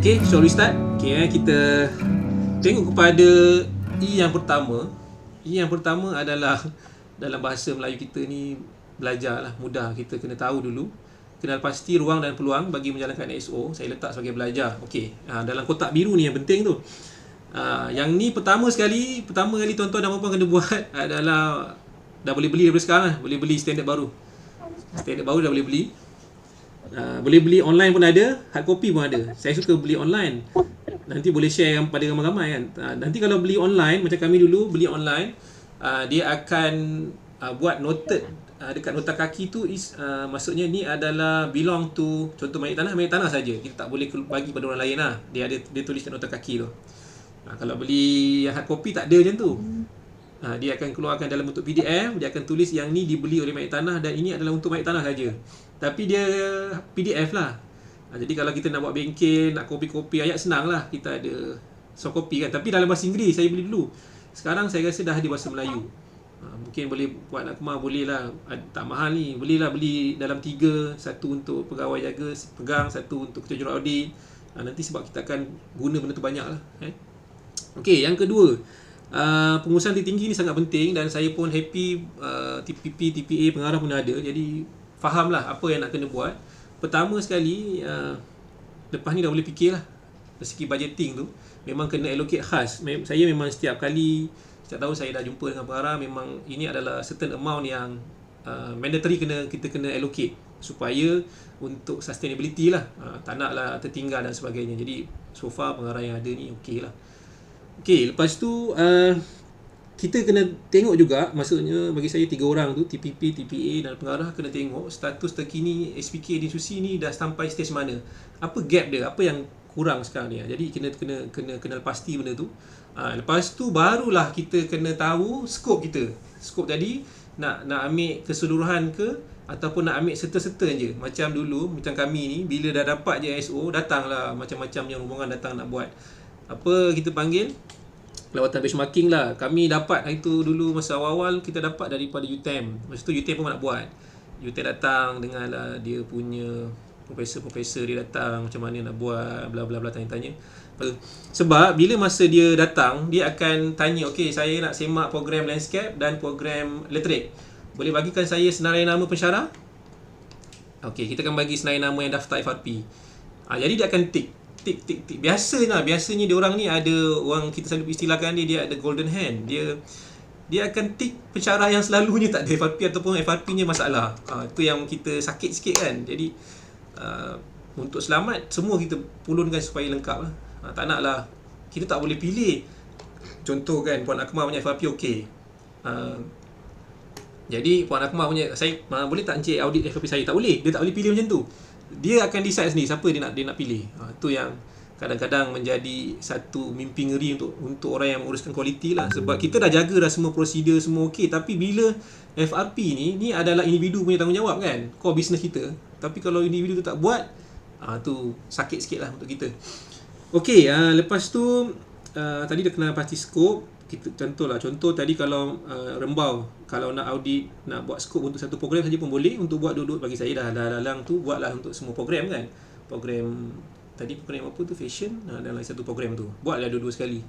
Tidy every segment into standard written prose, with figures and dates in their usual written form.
Okay, shall we start? Okay, kita tengok kepada E yang pertama. E yang pertama adalah dalam bahasa Melayu kita ni belajar lah, mudah. Kita kena tahu dulu. Kenal pasti ruang dan peluang bagi menjalankan ISO. Saya letak sebagai belajar. Okey, dalam kotak biru ni yang penting tu. Yang ni pertama kali tuan-tuan dan puan-puan kena buat adalah dah boleh beli daripada sekarang lah. Boleh beli standard baru. Standard baru dah boleh beli. Boleh beli online pun ada, hard copy pun ada. Saya suka beli online. Nanti boleh share pada ramai-ramai kan. Nanti kalau beli online, macam kami dulu beli online, dia akan buat noted dekat nota kaki tu maksudnya ni adalah belong to contoh milik tanah saja. Kita tak boleh bagi pada orang lain lah. Dia tulis kat nota kaki tu. Kalau beli yang hard copy tak ada macam tu. Dia akan keluarkan dalam bentuk PDF, dia akan tulis yang ni dibeli oleh milik tanah dan ini adalah untuk milik tanah saja. Tapi dia PDF lah. Jadi kalau kita nak buat bengkel, nak kopi-kopi ayat, senang lah. Kita ada soft copy kan. Tapi dalam bahasa Inggeris saya beli dulu. Sekarang saya rasa dah ada bahasa Melayu. Mungkin boleh buat nak kemar, boleh lah. Tak mahal ni. Boleh lah beli dalam 3. Satu untuk pegawai jaga, pegang. Satu untuk kita jual audit. Nanti sebab kita akan guna benda tu banyak lah. Okey, yang kedua. Pengurusan tertinggi ni sangat penting dan saya pun happy TPP, TPA, pengarah pun ada. Jadi fahamlah apa yang nak kena buat. Pertama sekali, lepas ni dah boleh fikir lah. Dari segi budgeting tu memang kena allocate khas. Saya memang setiap tahun saya dah jumpa dengan pengarah, memang ini adalah certain amount yang mandatory kita kena allocate supaya untuk sustainability lah. Tak naklah tertinggal dan sebagainya. Jadi so far pengarah yang ada ni okey lah. Okey, lepas tu kita kena tengok juga, maksudnya bagi saya 3 orang tu, TPP, TPA dan pengarah, kena tengok status terkini SPK di institusi ni dah sampai stage mana. Apa gap dia, apa yang kurang sekarang ni. Jadi kena kenal pasti benda tu. Lepas tu barulah kita kena tahu skop kita. Skop tadi nak ambil keseluruhan ke ataupun nak ambil serta-serta je. Macam dulu, macam kami ni, bila dah dapat je ISO, datanglah macam-macam yang rombongan datang nak buat apa kita panggil lawatan benchmarking lah. Kami dapat itu dulu masa awal-awal kita dapat daripada UTM. Masa tu UTM pun nak buat. UTM datang dengan dia punya profesor dia datang macam mana nak buat bla bla bla, tanya-tanya. Sebab bila masa dia datang, dia akan tanya, okey, saya nak semak program landscape dan program elektrik. Boleh bagikan saya senarai nama pensyarah? Okey, kita akan bagi senarai nama yang daftar FRP. Jadi dia akan tik. Biasanya dia orang ni ada, orang kita selalu istilahkan dia ada golden hand. Dia akan tik pensyarah yang selalunya tak ada FRP ataupun FRP-nya masalah. Itu yang kita sakit sikit kan. Jadi untuk selamat semua kita pulunkan supaya lengkap lah. Tak naklah kita tak boleh pilih. Contoh kan, Puan Akmal punya FRP okey. Jadi Puan Akmal punya, saya boleh tak encik audit FRP saya? Tak boleh. Dia tak boleh pilih macam tu. Dia akan decide sendiri siapa dia nak pilih. Itu yang kadang-kadang menjadi satu mimpi ngeri untuk orang yang menguruskan kualiti lah. Sebab kita dah jaga dah semua prosedur, semua okey, tapi bila FRP ni adalah individu punya tanggungjawab kan, core business kita. Tapi kalau individu tu tak buat, tu sakit sikit lah untuk kita. Okey, lepas tu tadi dah kenal pasti skop. Contoh tadi kalau Rembau, kalau nak audit, nak buat skop untuk satu program saja pun boleh. Untuk buat duduk bagi saya dah dalam tu, buatlah untuk semua program kan. Program apa tu, fashion, dalam satu program tu buatlah dua-dua sekali,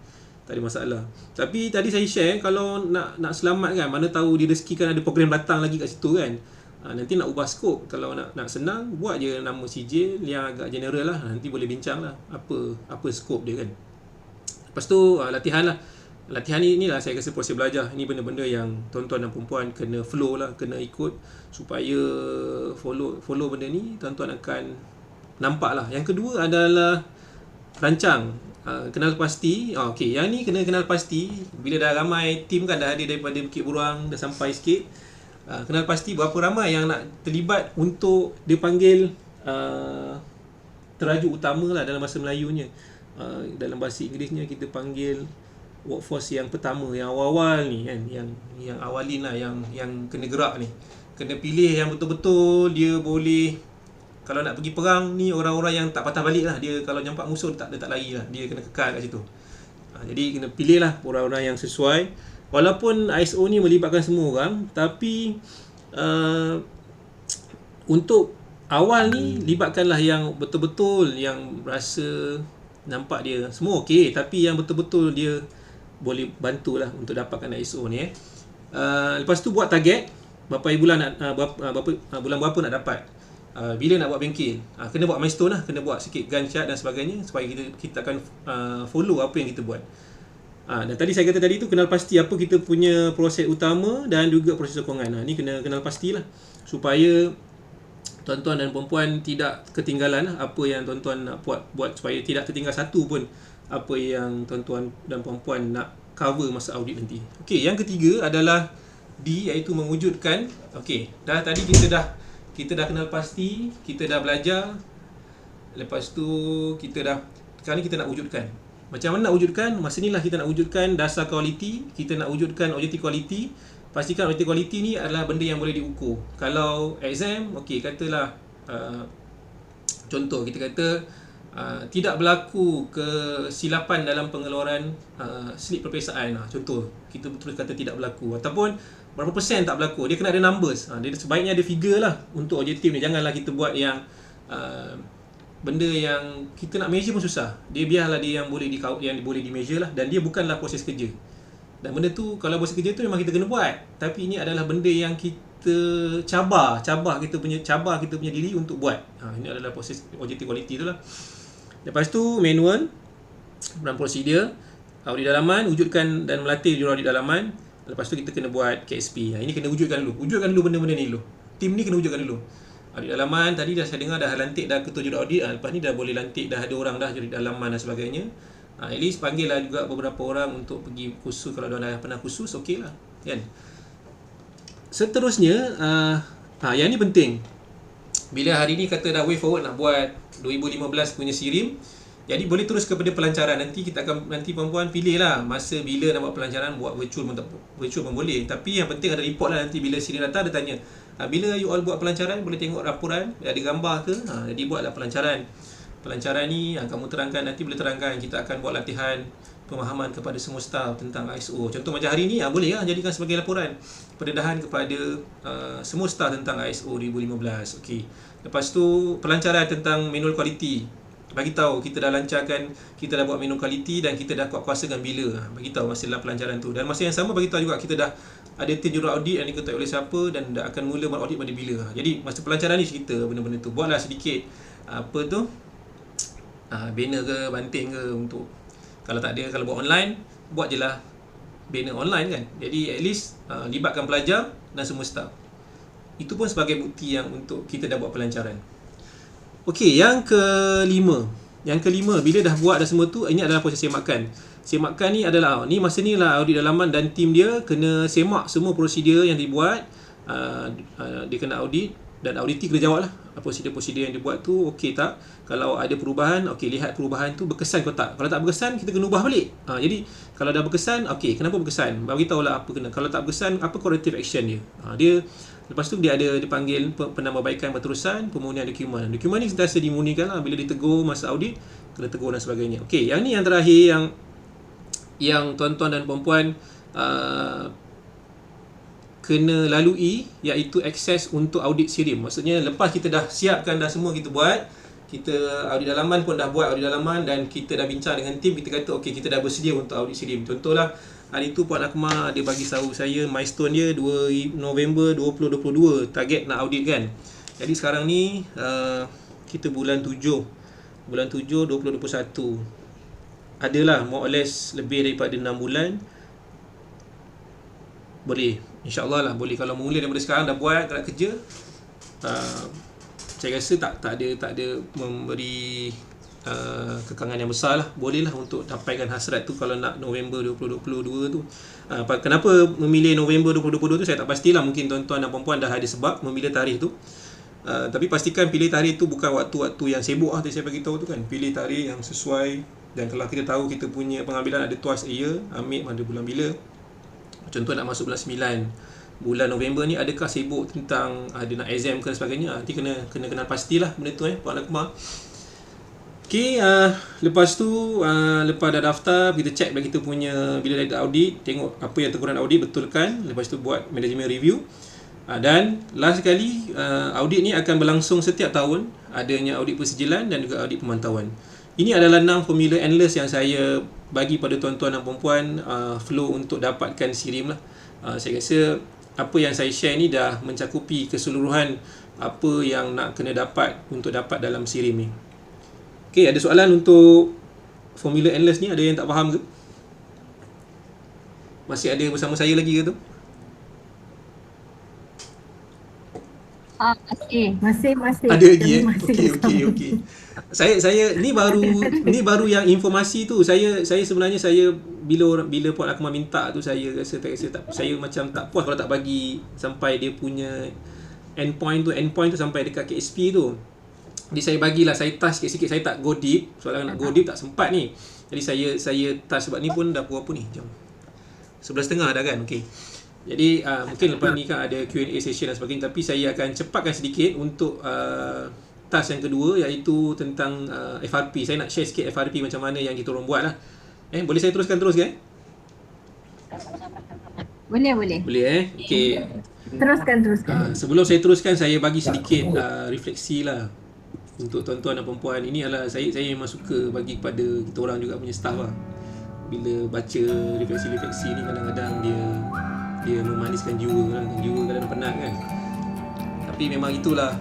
tak ada masalah. Tapi tadi saya share, kalau nak selamat kan, mana tahu dia rezeki kan ada program datang lagi kat situ kan. Nanti nak ubah skop, kalau nak senang, buat je nama sijil yang agak general lah. Nanti boleh bincang lah apa skop dia kan. Lepas tu latihan lah. Latihan ni lah saya rasa proses belajar. Ini benda-benda yang tuan-tuan dan perempuan kena flow lah, kena ikut supaya follow benda ni, tuan-tuan akan nampak lah. Yang kedua adalah rancang, kenal pasti. Okey, yang ni kena kenal pasti. Bila dah ramai tim kan, dah ada daripada Bukit Burang, dah sampai sikit. Kenal pasti berapa ramai yang nak terlibat untuk dia panggil terajuk utama lah dalam bahasa Melayunya. Dalam bahasa Inggerisnya kita panggil workforce yang pertama, yang awal-awal ni kan, yang awalin lah, yang kena gerak ni. Kena pilih yang betul-betul dia boleh, kalau nak pergi perang ni, orang-orang yang tak patah balik lah. Dia kalau nampak musuh dia tak lari lah, dia kena kekal kat situ. Jadi kena pilih lah orang-orang yang sesuai. Walaupun ISO ni melibatkan semua orang, tapi untuk awal ni libatkanlah yang betul-betul yang rasa nampak dia semua okey, tapi yang betul-betul dia boleh bantulah untuk dapatkan ISO ni. Lepas tu buat target berapa bulan nak bulan berapa nak dapat. Bila nak buat bengkel, kena buat milestone lah, kena buat sikit Gantt chart dan sebagainya supaya kita akan follow apa yang kita buat. Dan tadi saya kata tadi tu kenal pasti apa kita punya proses utama dan juga proses sokongan. Ni kena kenal pastilah supaya tuan-tuan dan puan-puan tidak ketinggalan apa yang tuan-tuan nak buat supaya tidak tertinggal satu pun apa yang tuan-tuan dan puan-puan nak cover masa audit nanti. Okey, yang ketiga adalah D, iaitu mewujudkan. Okey, tadi kita dah kenal pasti, kita dah belajar. Lepas tu sekarang ni kita nak wujudkan. Macam mana nak wujudkan? Masa ni lah kita nak wujudkan dasar kualiti, kita nak wujudkan objektif kualiti. Pastikan objektif kualiti ni adalah benda yang boleh diukur. Kalau exam, okey, katalah contoh kita kata tidak berlaku kesilapan dalam pengeluaran slip perpiksaan. Contoh, kita betul kata tidak berlaku, ataupun berapa persen tak berlaku. Dia kena ada numbers. Dia sebaiknya ada figure lah untuk objektif ni. Janganlah kita buat yang benda yang kita nak measure pun susah. Dia biarlah dia yang boleh di measure lah, dan dia bukanlah proses kerja. Dan benda tu kalau proses kerja tu memang kita kena buat. Tapi ini adalah benda yang kita cabar kita punya diri untuk buat. Ini adalah proses objektif kualiti tu lah. Lepas tu manual dan prosedur, audit dalaman, wujudkan dan melatih jurau audit dalaman. Lepas tu kita kena buat KSP. Ini kena wujudkan dulu. Wujudkan dulu benda-benda ni dulu. Tim ni kena wujudkan dulu. Audit dalaman tadi dah saya dengar dah lantik dah ketua jurau audit. Lepas ni dah boleh lantik dah ada orang dah audit dalaman dan sebagainya. At least panggil lah juga beberapa orang untuk pergi kursus kalau dah pernah kursus, okey lah, kan. Seterusnya yang ni penting. Bila hari ni kata dah way forward nak buat 2015 punya SIRIM, jadi boleh terus kepada pelancaran. Nanti puan-puan pilih lah masa bila nak buat pelancaran. Buat virtual pun boleh. Tapi yang penting ada report lah. Nanti bila SIRIM datang, dia tanya bila you all buat pelancaran, boleh tengok laporan, ada gambar ke? Jadi buatlah pelancaran. Pelancaran ni kamu terangkan, nanti boleh terangkan. Kita akan buat latihan pemahaman kepada semua staf tentang ISO. Contoh macam hari ni, boleh lah jadikan sebagai laporan pendedahan kepada semua staf tentang ISO 2015. Okey. Lepas tu pelancaran tentang manual kualiti. Bagi tahu kita dah lancarkan, kita dah buat manual kualiti dan kita dah kuasakan bila. Bagi tahu masa dalam pelancaran tu. Dan masa yang sama bagi tahu juga kita dah ada tim jurau audit yang diketuai oleh siapa dan dah akan mula buat audit pada bila. Jadi masa pelancaran ni cerita benda-benda tu. Buatlah sedikit banner ke, banting ke untuk kalau tak ada, kalau buat online, buat je lah banner online kan. Jadi at least libatkan pelajar dan semua staff. Itu pun sebagai bukti yang untuk kita dah buat pelancaran. Okey, yang kelima, bila dah buat dah semua tu, ini adalah proses semakan. Semakan ni adalah masa ni lah audit dalaman dan tim dia kena semak semua prosedur yang dibuat. Dia kena audit dan auditi kena jawab lah prosedur-prosedur yang dibuat tu okey tak. Kalau ada perubahan, okey, lihat perubahan tu berkesan ke tak. Kalau tak berkesan, kita kena ubah balik. Jadi kalau dah berkesan, okey, kenapa berkesan, bagi tahulah apa kena. Kalau tak berkesan, apa corrective action dia. Lepas tu dia dipanggil penambahbaikan berterusan, pemulihan dokumen. Dokumen ni sentiasa dimurnikan lah. Bila ditegur masa audit, kena tegur dan sebagainya. Okey, yang ni yang terakhir yang tuan-tuan dan puan-puan kena lalui, iaitu akses untuk audit SIRIM. Maksudnya lepas kita dah siapkan dah semua kita buat, kita audit dalaman pun dah buat audit dalaman dan kita dah bincang dengan tim, kita kata okey, kita dah bersedia untuk audit SIRIM. Contohlah hari tu Puan Akmal dia bagi tahu saya milestone dia 2 November 2022 target nak audit kan. Jadi sekarang ni kita bulan 7 2021. Adalah more or less lebih daripada 6 bulan. Boleh, insya-Allah lah boleh. Kalau mula daripada sekarang dah buat, tak kerja, saya rasa tak ada memberi kekangan yang besar lah. Boleh lah untuk dapatkan hasrat tu kalau nak November 2022 tu. Kenapa memilih November 2022 tu saya tak pastilah. Mungkin tuan-tuan dan puan-puan dah ada sebab memilih tarikh tu. Tapi pastikan pilih tarikh tu bukan waktu-waktu yang sibuk lah. Tadi saya beritahu tu kan, pilih tarikh yang sesuai. Dan kalau kita tahu kita punya pengambilan ada twice a year, ambil pada bulan bila. Contoh nak masuk bulan 9, bulan November ni adakah sibuk tentang ada nak exam ke dan sebagainya. Nanti kena kenal pastilah benda tu Puan Akmal. Okey, lepas tu lepas dah daftar, kita check bagi kita punya bila ada audit, tengok apa yang teguran audit betulkan. Lepas tu buat management review. Dan last sekali, audit ni akan berlangsung setiap tahun. Adanya audit persijilan dan juga audit pemantauan. Ini adalah 6 formula endless yang saya bagi pada tuan-tuan dan puan-puan, flow untuk dapatkan SIRIM lah. Saya rasa apa yang saya share ni dah mencakupi keseluruhan apa yang nak kena dapat untuk dapat dalam SIRIM ni. Okay, ada soalan untuk formula endless ni? Ada yang tak faham ke? Masih ada bersama saya lagi ke tu? Masih. Ada lagi Masih okey. Saya ni baru yang informasi tu. Saya sebenarnya bila Puan Akmal minta tu, saya rasa saya macam tak puas kalau tak bagi sampai dia punya endpoint tu sampai dekat KSP tu. Jadi saya bagilah, saya touch sikit-sikit, saya tak go deep. Soalan nak go deep tak sempat ni. Jadi saya touch sebab ni pun dah berapa ni jam 11.30 dah kan. Okey. Jadi mungkin lepas ni kan ada Q&A session dan sebagainya, tapi saya akan cepatkan sedikit untuk task yang kedua, iaitu tentang FRP. Saya nak share sikit FRP macam mana yang kita orang buat lah. Boleh saya teruskan kan? Boleh. Okey. Teruskan. Sebelum saya teruskan, saya bagi sedikit refleksi lah untuk tuan-tuan dan perempuan. Ini adalah saya memang suka bagi kepada kita orang juga punya staff lah. Bila baca refleksi ni, kadang-kadang dia memaniskan jiwa kadang-kadang penat kan. Tapi memang itulah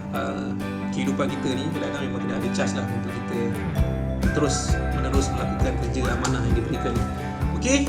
kehidupan kita ni, kadang-kadang memang kena ada charge lah untuk kita terus menerus melakukan kerja amanah yang diberikan ni. Okey,